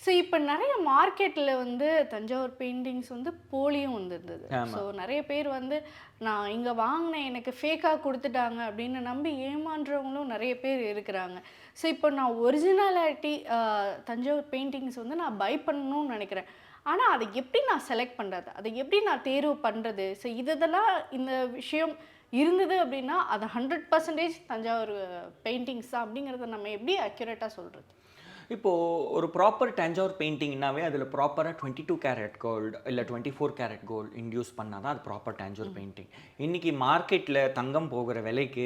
So இப்போ நிறைய மார்க்கெட்டில் வந்து தஞ்சாவூர் பெயிண்டிங்ஸ் வந்து போலியும் வந்துருந்தது. ஸோ நிறைய பேர் வந்து நான் இங்கே வாங்கினேன் எனக்கு ஃபேக்காக கொடுத்துட்டாங்க அப்படின்னு நம்பி ஏமான்றவங்களும் நிறைய பேர் இருக்கிறாங்க. ஸோ இப்போ நான் ஒரிஜினாலிட்டி தஞ்சாவூர் பெயிண்டிங்ஸ் வந்து நான் பை பண்ணணும்னு நினைக்கிறேன். ஆனால் அதை எப்படி நான் செலக்ட் பண்ணுறது, அதை எப்படி நான் தேர்வு பண்ணுறது? ஸோ இதெல்லாம் இந்த விஷயம் இருந்தது அப்படின்னா அது 100% தஞ்சாவூர் பெயிண்டிங்ஸ் தான் அப்படிங்கிறத நம்ம எப்படி அக்யூரேட்டாக சொல்கிறது? இப்போது ஒரு ப்ராப்பர் தஞ்சாவூர் பெயிண்டிங்னாவே அதில் ப்ராப்பராக 22 கேரட் கோல்டு இல்லை 24 கேரட் கோல்டு இன்டியூஸ் பண்ணால் தான் அது ப்ராப்பர் தஞ்சாவூர் பெயிண்டிங். இன்றைக்கி மார்க்கெட்டில் தங்கம் போகிற விலைக்கு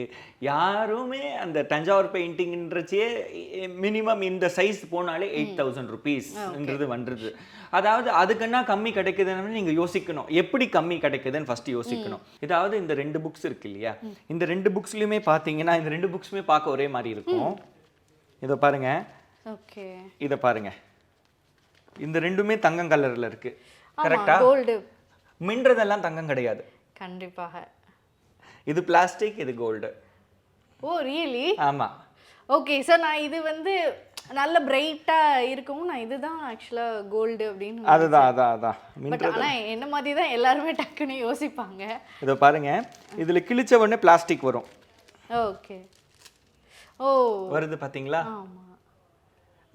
யாருமே அந்த தஞ்சாவூர் பெயிண்டிங்ன்றச்சே மினிமம் இந்த சைஸ் போனாலே 8,000 rupeesன்றது வந்துடுது. அதாவது அதுக்குன்னா கம்மி கிடைக்குதுன்னு நீங்கள் யோசிக்கணும், எப்படி கம்மி கிடைக்குதுன்னு ஃபஸ்ட்டு யோசிக்கணும். இதாவது இந்த 2 புக்ஸ் இருக்கு இல்லையா, இந்த 2 புக்ஸ்லையுமே பார்த்தீங்கன்னா இந்த 2 புக்ஸுமே பார்க்க ஒரே மாதிரி இருக்கும். இதை பாருங்கள், ஓகே, இத பாருங்க, இந்த ரெண்டுமே தங்கம் கலர்ல இருக்கு. கரெக்ட்டா? கோல்ட் மின்றதெல்லாம் தங்கம் கிடையாது. கண்டிப்பாக. இது பிளாஸ்டிக், இது கோல்டு. ஓ ரியலி? ஆமா. ஓகே, சோ நான் இது வந்து நல்ல பிரைட்டா இருக்கும், நான் இதுதான் ஆக்சுவலா கோல்டு அப்படின்னு. அதான். பட் ஆனா என்ன மாதிரி தான் எல்லாரும் டக்குன்னு யோசிப்பாங்க. இத பாருங்க, இதுல கிழிச்ச உடனே பிளாஸ்டிக் வரும். ஓகே. ஓ வருது பாத்தீங்களா? ஆமா.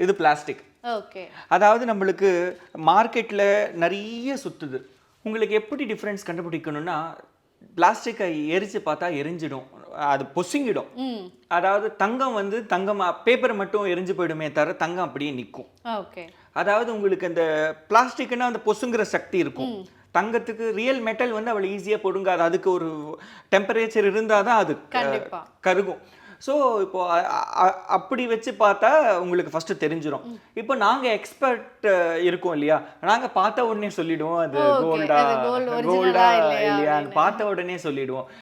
இது பிளாஸ்டிக். ஓகே. அதாவது நம்மளுக்கு மார்க்கெட்டில் நிறைய சுற்றுது. உங்களுக்கு எப்படி டிஃப்ரென்ஸ் கண்டுபிடிக்கணும்னா, பிளாஸ்டிக்கை எரிச்சு பார்த்தா எரிஞ்சிடும், அது பொசுங்கிடும். அதாவது தங்கம் வந்து தங்கம் பேப்பர் மட்டும் எரிஞ்சு போயிடுமே தவிர தங்கம் அப்படியே நிற்கும். ஓகே. அதாவது உங்களுக்கு அந்த பிளாஸ்டிக்னா அந்த பொசுங்குற சக்தி இருக்கும். தங்கத்துக்கு ரியல் மெட்டல் வந்து அவ்வளோ ஈஸியாக பொடுங்காது, அதுக்கு ஒரு டெம்பரேச்சர் இருந்தால் தான் அது கருகும். ஸோ இப்போ அப்படி வச்சு பார்த்தா உங்களுக்கு ஃபஸ்ட்டு தெரிஞ்சிடும். இப்போ நாங்கள் எக்ஸ்பர்ட் இருக்கோம் இல்லையா, நாங்கள் பார்த்த உடனே சொல்லிடுவோம் அது கோல்டா இல்லையான்னு பார்த்த உடனே சொல்லிடுவோம்.